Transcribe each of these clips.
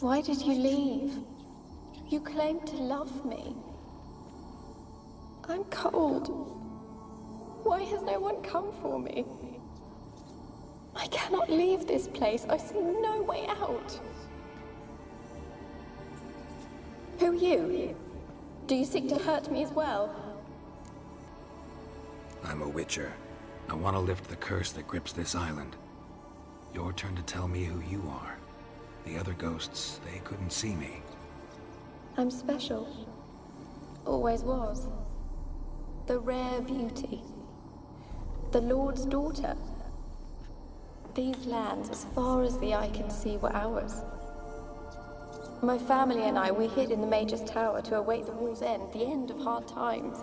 Why did you leave? You claimed to love me. I'm cold. Why has no one come for me? I cannot leave this place. I see no way out. Who are you? Do you seek to hurt me as well? I'm a witcher. I want to lift the curse that grips this island. Your turn to tell me who you are. The other ghosts, they couldn't see me. I'm special. Always was. The rare beauty. The Lord's daughter. These lands, as far as the eye can see, were ours. My family and I, we hid in the Mage's Tower to await the war's end, the end of hard times.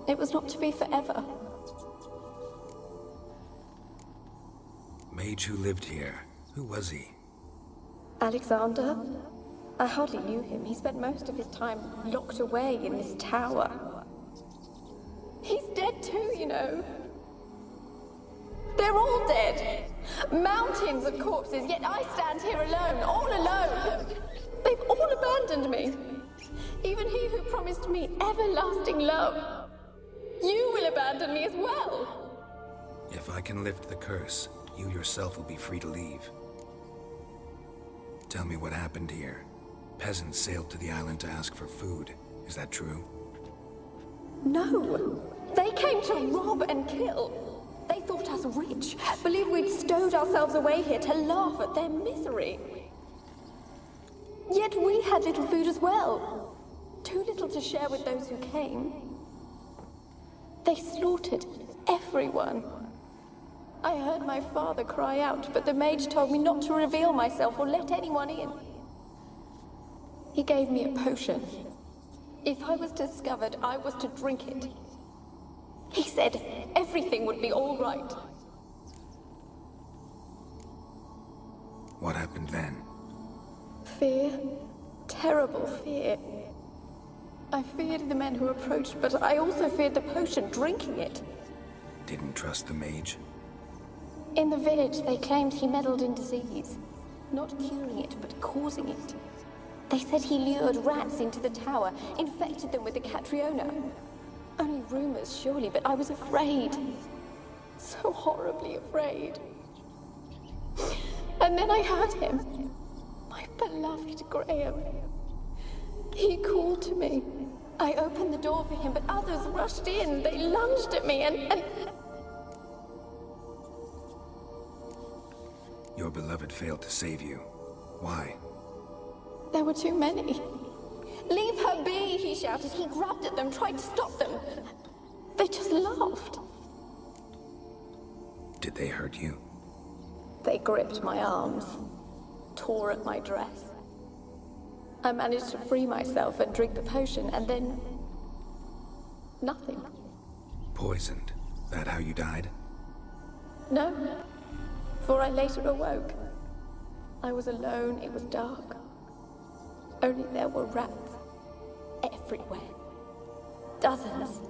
It was not to be forever. Mage who lived here. Who was he? Alexander? I hardly knew him. He spent most of his time locked away in this tower. He's dead too, you know. They're all dead. Mountains of corpses, yet I stand here alone, all alone. They've all abandoned me. Even he who promised me everlasting love. You will abandon me as well. If I can lift the curse, you yourself will be free to leave. Tell me what happened here. Peasants sailed to the island to ask for food. Is that true? No. They came to rob and kill. They thought us rich, believed we'd stowed ourselves away here to laugh at their misery. Yet we had little food as well. Too little to share with those who came. They slaughtered everyone. I heard my father cry out, but the mage told me not to reveal myself or let anyone in. He gave me a potion. If I was discovered, I was to drink it. He said everything would be all right. What happened then? Fear. Terrible fear. I feared the men who approached, but I also feared the potion, drinking it. Didn't trust the mage? In the village, they claimed he meddled in disease. Not curing it, but causing it. They said he lured rats into the tower, infected them with the Catriona. Only rumors, surely, but I was afraid. So horribly afraid. And then I heard him. My beloved Graham. He called to me. I opened the door for him, but others rushed in. They lunged at me and... Your beloved failed to save you. Why? There were too many. Leave her be, he shouted. He grabbed at them, tried to stop them. They just laughed. Did they hurt you? They gripped my arms, tore at my dress. I managed to free myself and drink the potion, and then... nothing. Poisoned? That how you died? No, for I later awoke. I was alone, it was dark. Only there were rats everywhere. Dozens.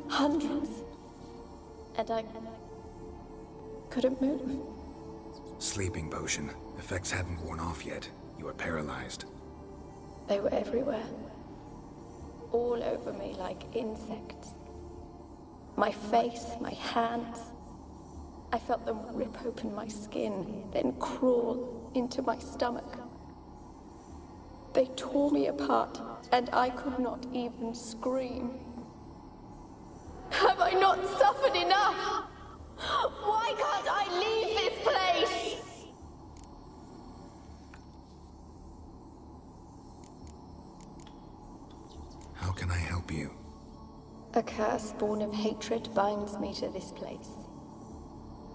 Hundreds. And I couldn't move. Sleeping potion. Effects hadn't worn off yet. You were paralyzed. They were everywhere. All over me like insects. My face, my hands. I felt them rip open my skin, then crawl into my stomach. They tore me apart, and I could not even scream. Have I not suffered enough? Why can't I leave this place? How can I help you? A curse born of hatred binds me to this place.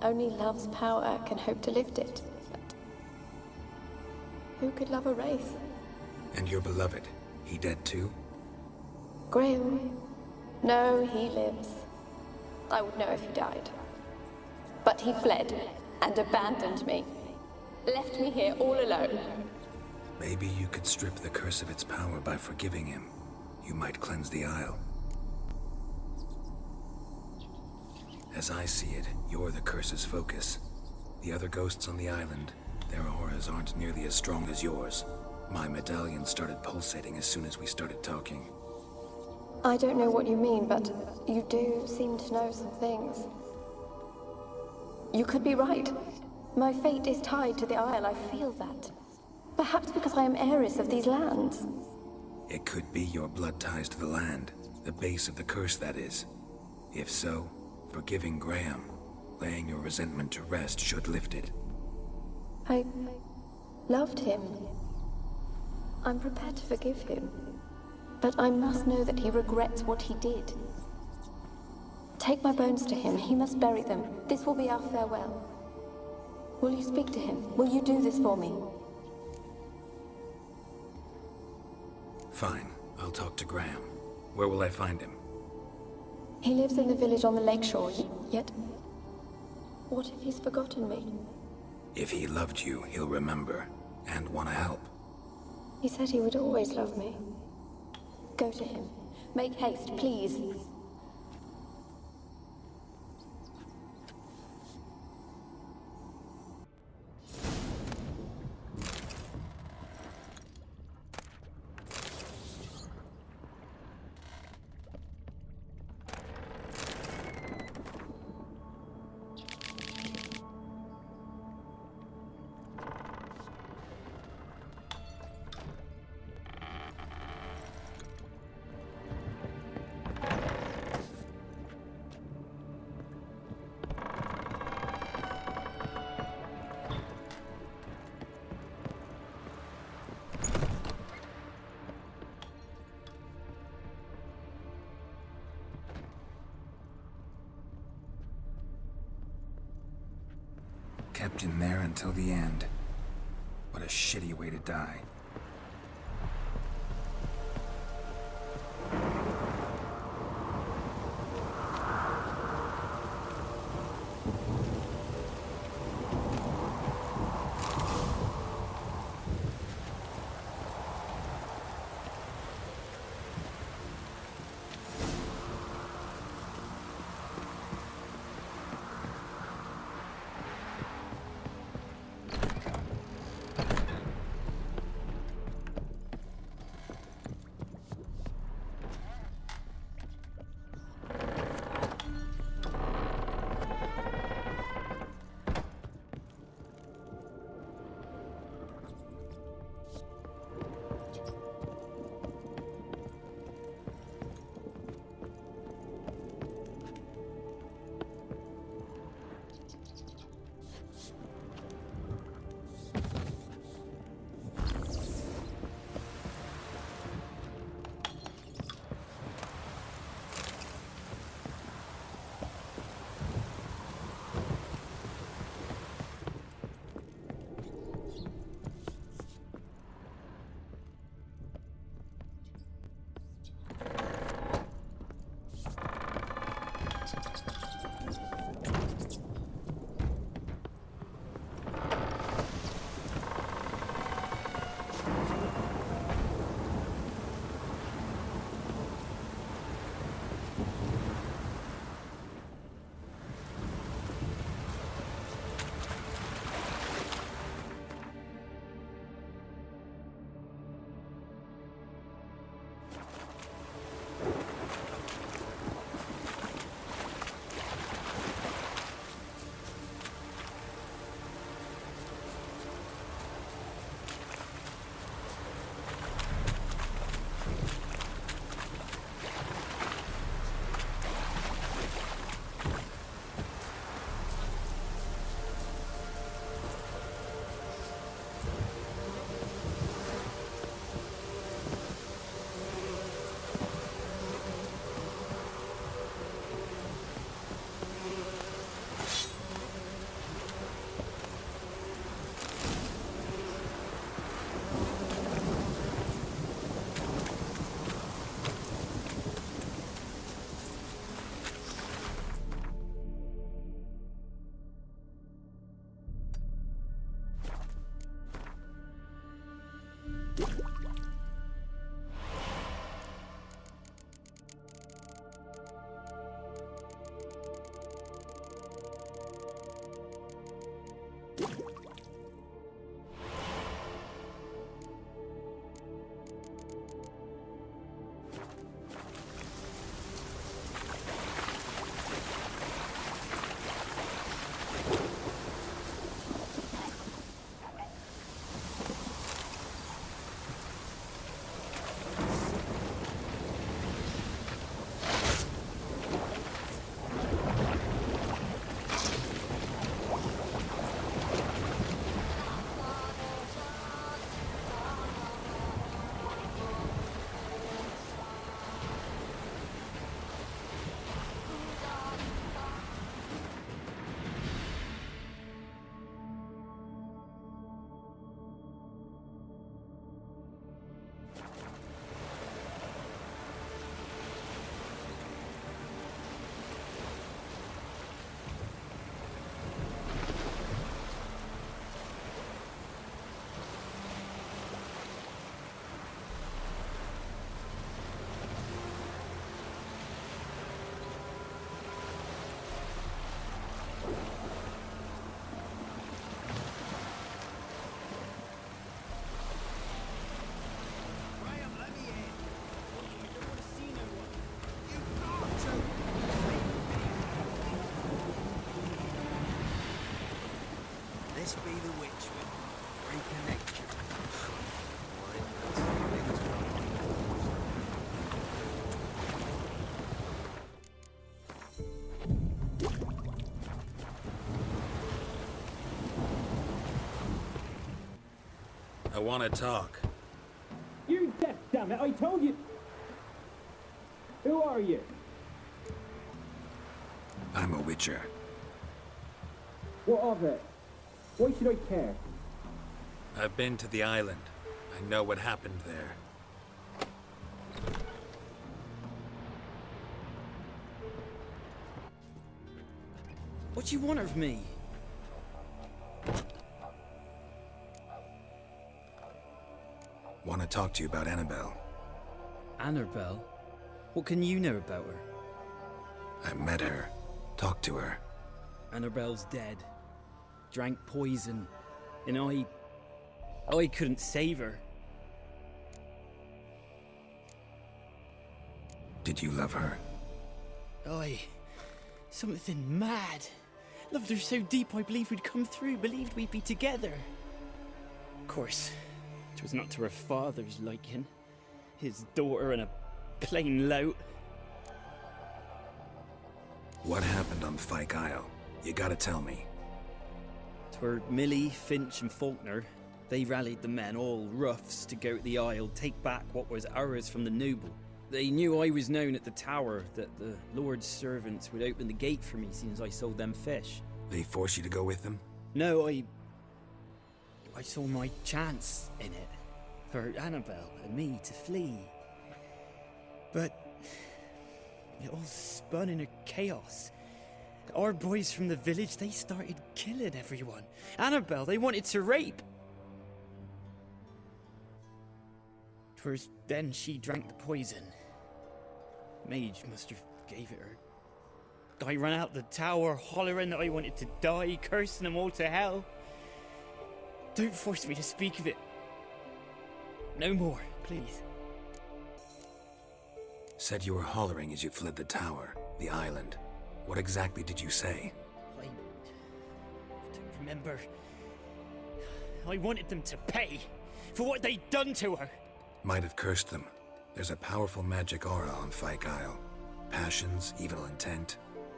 Only love's power can hope to lift it. But who could love a wraith? And your beloved, he dead too? Graham? No, he lives. I would know if he died. But he fled and abandoned me. Left me here all alone. Maybe you could strip the curse of its power by forgiving him. You might cleanse the Isle. As I see it, you're the curse's focus. The other ghosts on the island, Their auras aren't nearly as strong as yours. My medallion started pulsating as soon as we started talking. I don't know what you mean, but you do seem to know some things. You could be right. My fate is tied to the Isle, I feel that. Perhaps because I am heiress of these lands. It could be your blood ties to the land, the base of the curse, that is. If so, forgiving Graham, laying your resentment to rest should lift it. I loved him. I'm prepared to forgive him. But I must know that he regrets what he did. Take my bones to him. He must bury them. This will be our farewell. Will you speak to him? Will you do this for me? Fine. I'll talk to Graham. Where will I find him? He lives in the village on the lakeshore, yet... What if he's forgotten me? If he loved you, he'll remember, and want to help. He said he would always love me. Go to him. Make haste, please. Kept in there until the end. What a shitty way to die. this be the witch with reconnect you? I want to talk. You're deaf, damn it! I told you. Who are you? I'm a witcher. What of it? Why should I care? I've been to the island. I know what happened there. What do you want of me? Want to talk to you about Annabelle. Annabelle? What can you know about her? I met her. Talked to her. Annabelle's dead. Drank poison. And I couldn't save her. Did you love her? Something mad. Loved her so deep I believed we'd come through, believed we'd be together. Of course, it was not to her father's liking. His daughter and a plain lout. What happened on Fyke Isle? You gotta tell me. 'Twere Millie, Finch and Faulkner. They rallied the men, all roughs, to go to the Isle, take back what was ours from the noble. They knew I was known at the tower, that the Lord's servants would open the gate for me since I sold them fish. They forced you to go with them? No, I saw my chance in it, for Annabelle and me to flee. But it all spun in a chaos. Our boys from the village, they started killing everyone. Annabelle, they wanted to rape. 'Twas then she drank the poison. Mage must have gave it her. I ran out the tower hollering that I wanted to die, cursing them all to hell. Don't force me to speak of it. No more, please. Said you were hollering as you fled the tower, the island. What exactly did you say? I don't remember. I wanted them to pay for what they'd done to her. Might have cursed them. There's a powerful magic aura on Fyke Isle. Passions, evil intent,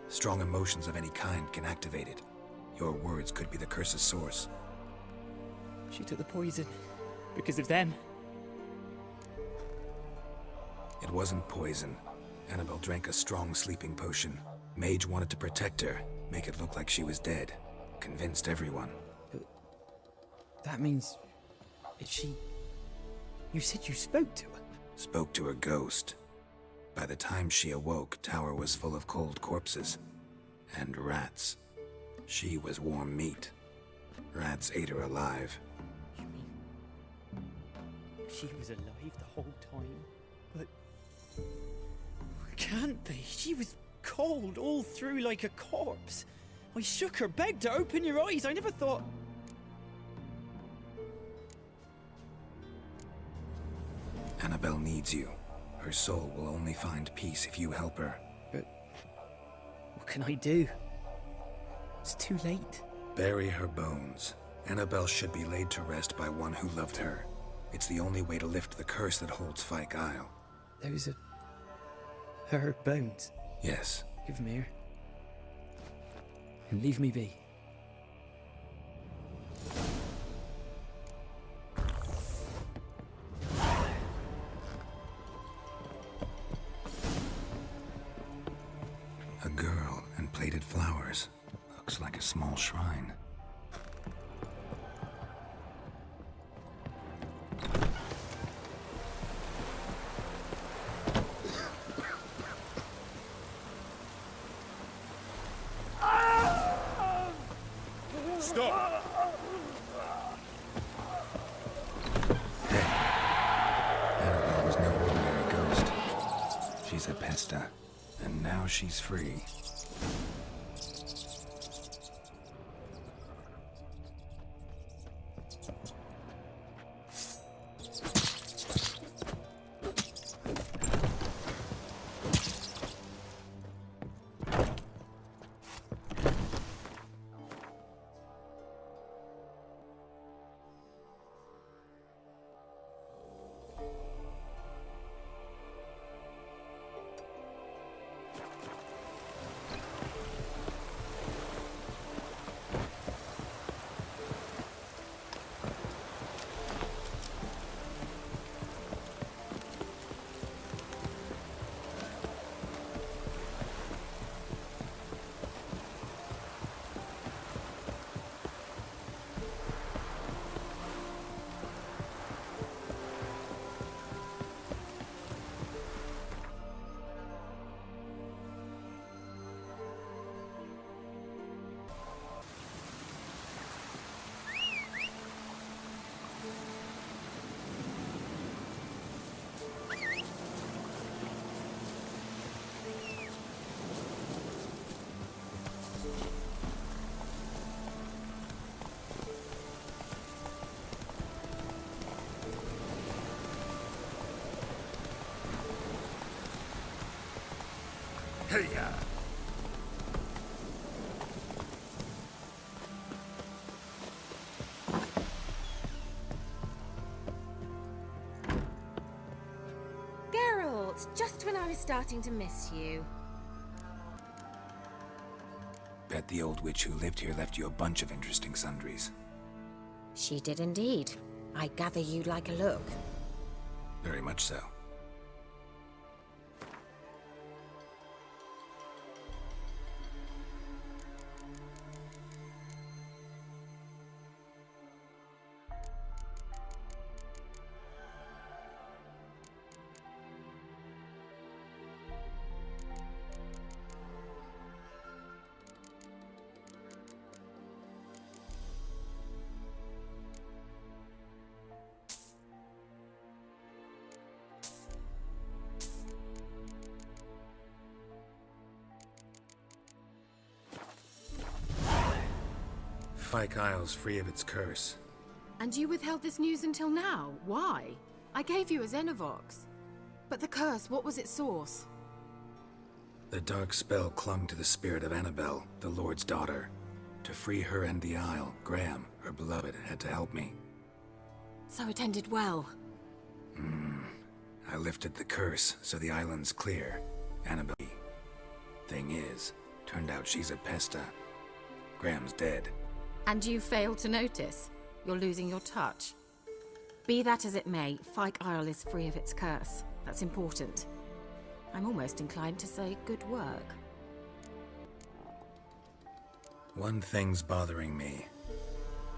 strong emotions of any kind can activate it. Your words could be the curse's source. She took the poison because of them. It wasn't poison. Annabelle drank a strong sleeping potion. Mage wanted to protect her, make it look like she was dead. Convinced everyone. But that means... You said you spoke to her? Spoke to a ghost. By the time she awoke, tower was full of cold corpses. And rats. She was warm meat. Rats ate her alive. You mean... she was alive the whole time? But... can't be. She was cold all through like a corpse. I shook her, begged her, open your eyes. I never thought... Annabelle needs you. Her soul will only find peace if you help her. But... what can I do? It's too late. Bury her bones. Annabelle should be laid to rest by one who loved her. It's the only way to lift the curse that holds Fyke Isle. Those are... her bones. Yes. Give them here. And leave me be. A girl and plated flowers. Looks like a small shrine. Stop! Hey. Annabelle was no ordinary ghost. She's a pesta. And now she's free. Hey-ya! Geralt, just when I was starting to miss you. Bet the old witch who lived here left you a bunch of interesting sundries. She did indeed. I gather you'd like a look. Very much so. Fyke Isle's free of its curse. And you withheld this news until now? Why? I gave you a Xenovox. But the curse, what was its source? The dark spell clung to the spirit of Annabelle, the Lord's daughter. To free her and the Isle, Graham, her beloved, had to help me. So it ended well. I lifted the curse, so the island's clear. Annabelle. Thing is, turned out she's a pesta. Graham's dead. And you failed to notice? You're losing your touch. Be that as it may, Fyke Isle is free of its curse. That's important. I'm almost inclined to say good work. One thing's bothering me.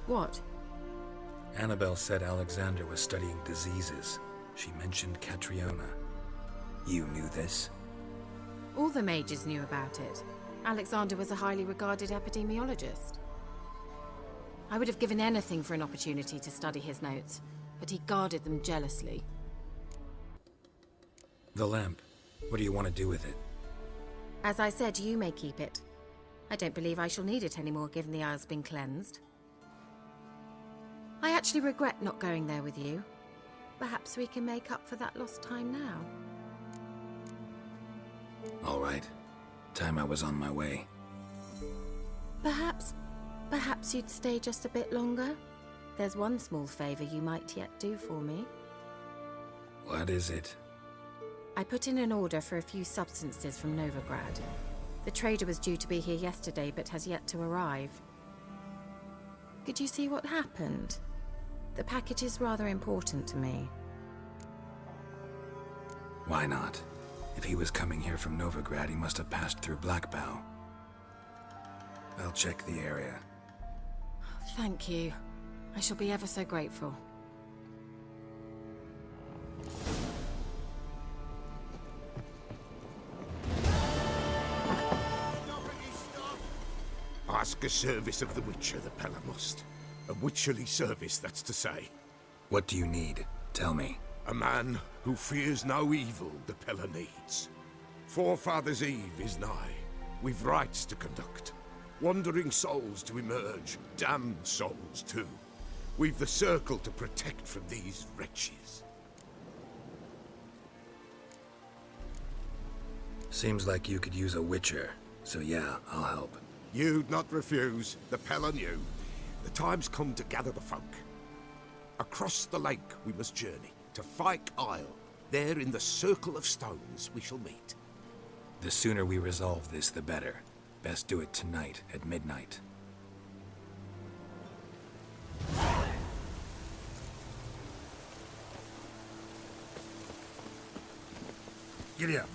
What? Annabelle said Alexander was studying diseases. She mentioned Catriona. You knew this? All the mages knew about it. Alexander was a highly regarded epidemiologist. I would have given anything for an opportunity to study his notes, but he guarded them jealously. The lamp. What do you want to do with it? As I said, you may keep it. I don't believe I shall need it anymore, given the Isle's been cleansed. I actually regret not going there with you. Perhaps we can make up for that lost time now. All right. Time I was on my way. Perhaps you'd stay just a bit longer? There's one small favor you might yet do for me. What is it? I put in an order for a few substances from Novigrad. The trader was due to be here yesterday, but has yet to arrive. Could you see what happened? The package is rather important to me. Why not? If he was coming here from Novigrad, he must have passed through Blackbow. I'll check the area. Thank you. I shall be ever so grateful. Ask a service of the Witcher, the Pella must. A witcherly service, that's to say. What do you need? Tell me. A man who fears no evil the Pella needs. Forefathers' Eve is nigh. We've rites to conduct. Wandering souls to emerge, damned souls too. We've the circle to protect from these wretches. Seems like you could use a witcher, so yeah, I'll help. You'd not refuse, the Pella knew. The time's come to gather the folk. Across the lake we must journey, to Fyke Isle. There in the circle of stones we shall meet. The sooner we resolve this, the better. Best do it tonight, at midnight. Giddy up.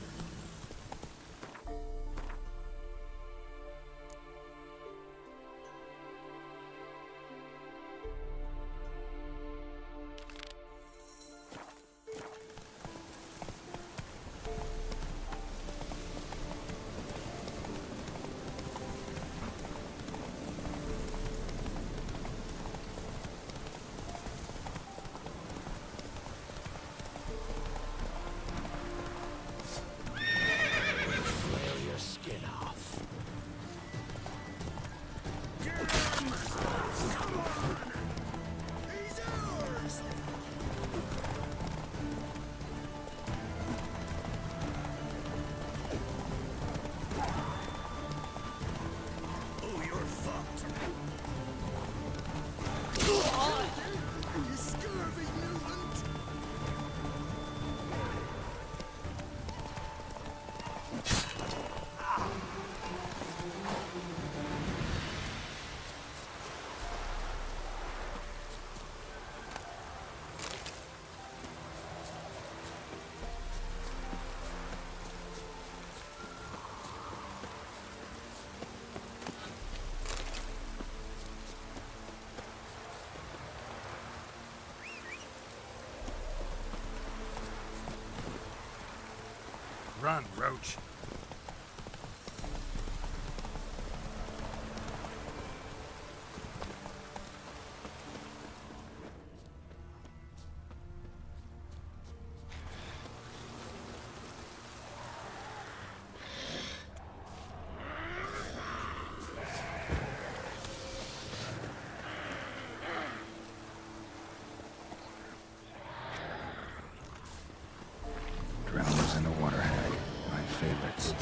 on, Roach. Drowners and a water hag, my favorites.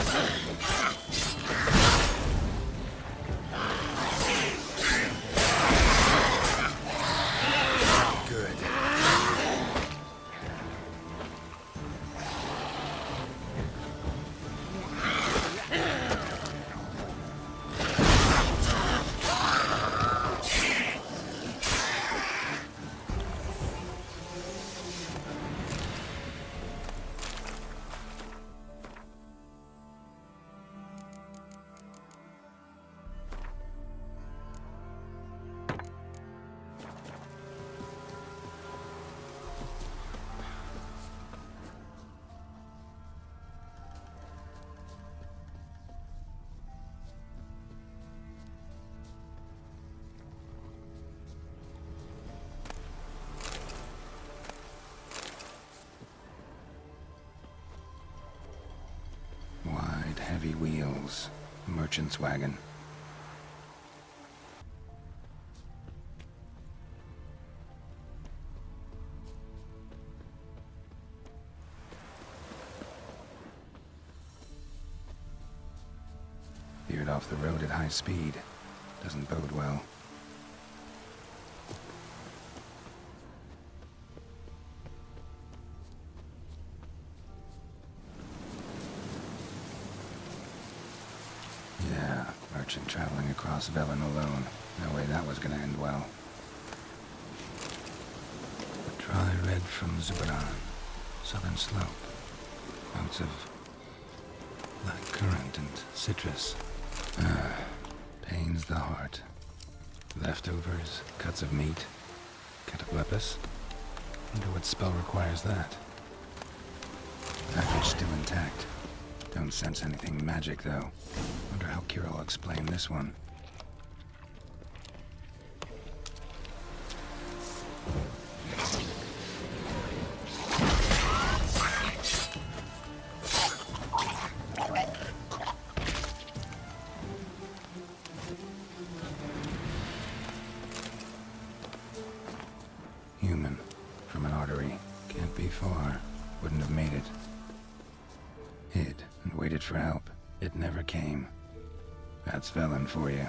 Good. Wide, heavy wheels. Merchant's wagon. Veered off the road at high speed. Doesn't bode well. Yeah, merchant traveling across Velen alone. No way that was gonna end well. A dry red from Zubaran. Southern slope. Notes of black currant and citrus. Pains the heart. Leftovers, cuts of meat. Cataplepis. Wonder what spell requires that. Package still intact. Don't sense anything magic, though. Wonder how Kira will explain this one. Human. From an artery. Can't be far. Wouldn't have made it. Hid and waited for help. It never came. That's Velen for you.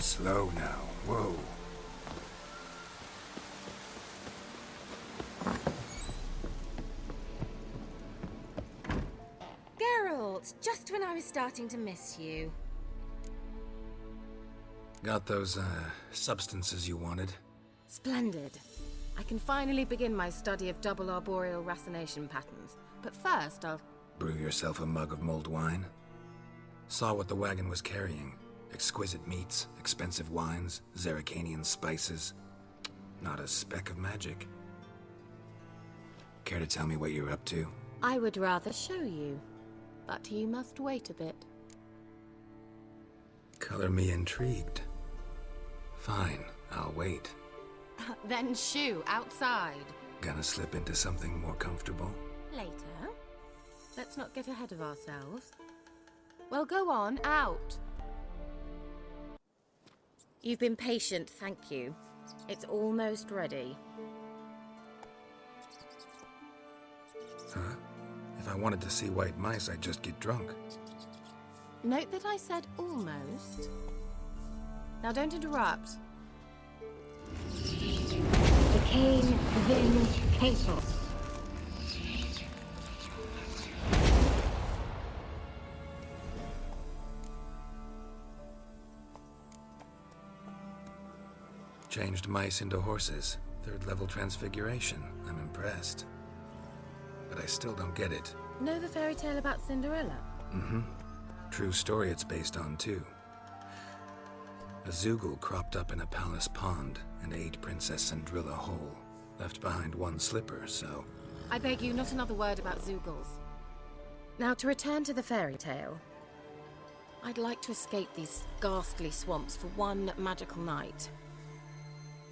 Slow now. Whoa. Geralt, just when I was starting to miss you. Got those, substances you wanted? Splendid. I can finally begin my study of double arboreal racination patterns. But first, I'll... Brew yourself a mug of mulled wine? Saw what the wagon was carrying. Exquisite meats, expensive wines, Zerrikanian spices. Not a speck of magic. Care to tell me what you're up to? I would rather show you, but you must wait a bit. Color me intrigued. Fine, I'll wait. Then shoo, outside. Gonna slip into something more comfortable? Later. Let's not get ahead of ourselves. Well, go on, out. You've been patient, thank you. It's almost ready. I wanted to see white mice, I'd just get drunk. Note that I said almost. Now don't interrupt. Decaying vindicator. Changed mice into horses. 3rd level transfiguration. I'm impressed. But I still don't get it. Know the fairy tale about Cinderella? Mm-hmm. True story it's based on, too. A Zoogle cropped up in a palace pond and ate Princess Cinderella whole. Left behind one slipper, so... I beg you, not another word about Zoogles. Now, to return to the fairy tale. I'd like to escape these ghastly swamps for one magical night.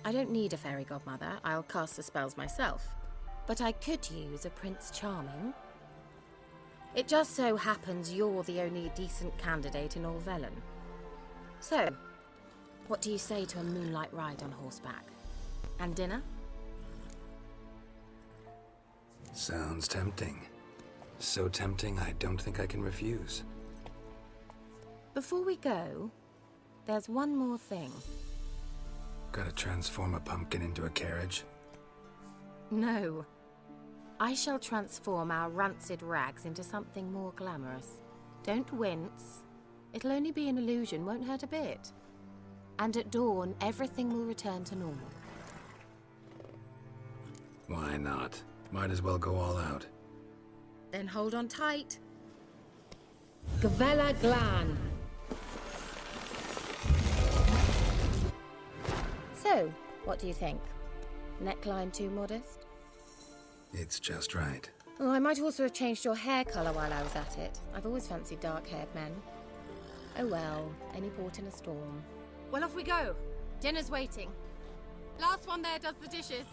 I don't need a fairy godmother, I'll cast the spells myself. But I could use a Prince Charming. It just so happens you're the only decent candidate in all Velen. So, what do you say to a moonlight ride on horseback? And dinner? Sounds tempting. So tempting, I don't think I can refuse. Before we go, there's one more thing. Gotta transform a pumpkin into a carriage? No. I shall transform our rancid rags into something more glamorous. Don't wince. It'll only be an illusion, won't hurt a bit. And at dawn, everything will return to normal. Why not? Might as well go all out. Then hold on tight. Gavella Glan. So, what do you think? Neckline too modest? It's just right. Oh, I might also have changed your hair colour while I was at it. I've always fancied dark-haired men. Oh well, any port in a storm. Well, off we go. Dinner's waiting. Last one there does the dishes.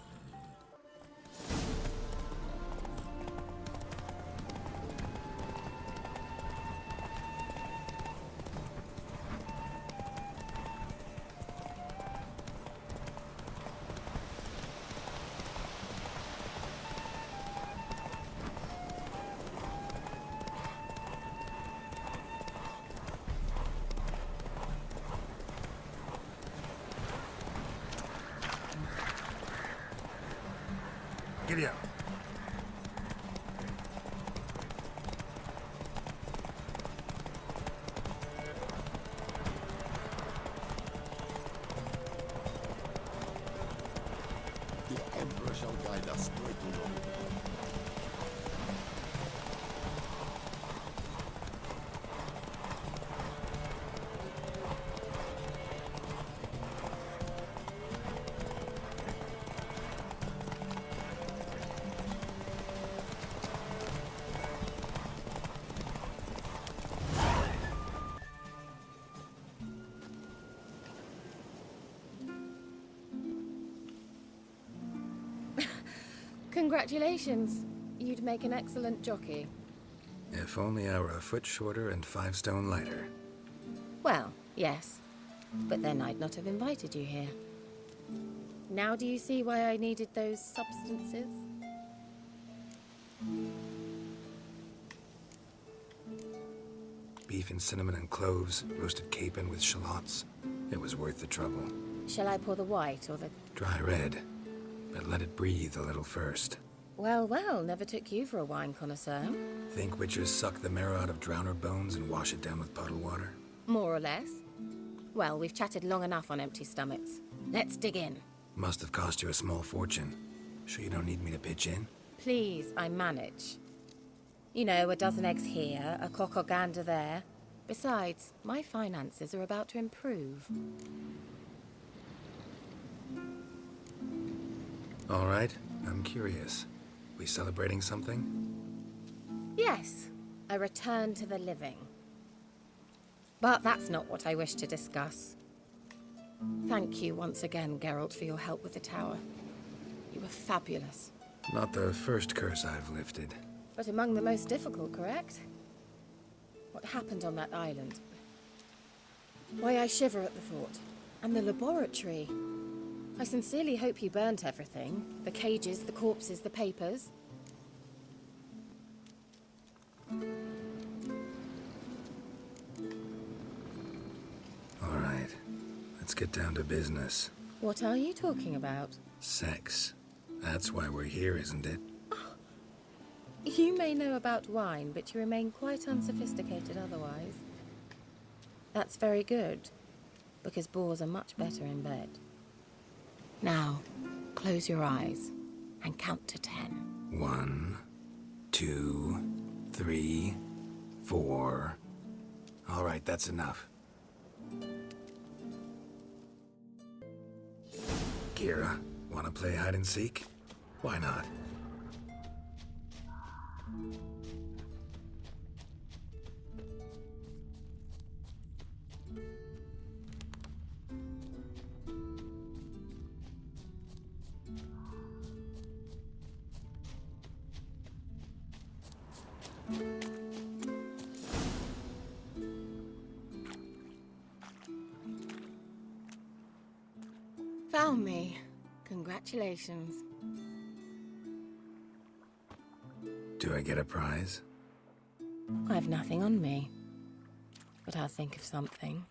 Giddy up. The Emperor shall guide us straight along. Congratulations. You'd make an excellent jockey. If only I were a foot shorter and 5 stone lighter. Well, yes. But then I'd not have invited you here. Now do you see why I needed those substances? Beef and cinnamon and cloves, roasted capon with shallots. It was worth the trouble. Shall I pour the white or the... Dry red, but let it breathe a little first. Well, well, never took you for a wine connoisseur. Think witchers suck the marrow out of drowner bones and wash it down with puddle water? More or less. Well, we've chatted long enough on empty stomachs. Let's dig in. Must have cost you a small fortune. Sure you don't need me to pitch in? Please, I manage. You know, a dozen eggs here, a cock or gander there. Besides, my finances are about to improve. All right, I'm curious. We celebrating something? Yes, a return to the living. But that's not what I wish to discuss. Thank you once again, Geralt, for your help with the tower. You were fabulous. Not the first curse I've lifted. But among the most difficult, correct? What happened on that island? Why, I shiver at the thought. And the laboratory. I sincerely hope you burnt everything. The cages, the corpses, the papers. All right, let's get down to business. What are you talking about? Sex. That's why we're here, isn't it? You may know about wine, but you remain quite unsophisticated otherwise. That's very good, because boars are much better in bed. Now, close your eyes and count to 10. 1, 2, 3, 4. All right, that's enough. Kira, wanna play hide and seek? Why not? Found me. Congratulations. Do I get a prize? I've nothing on me, but I'll think of something.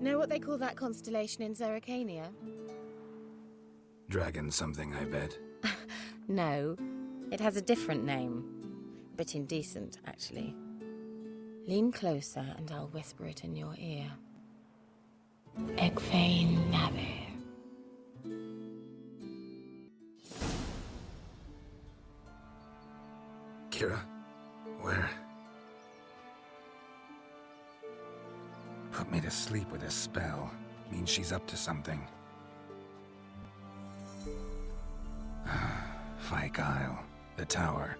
Know what they call that constellation in Zerrikania? Dragon something, I bet. No, it has a different name. A bit indecent, actually. Lean closer and I'll whisper it in your ear. Egfain Nave. Kira, where? Put me to sleep with a spell. Means she's up to something. Fyke Isle, the tower.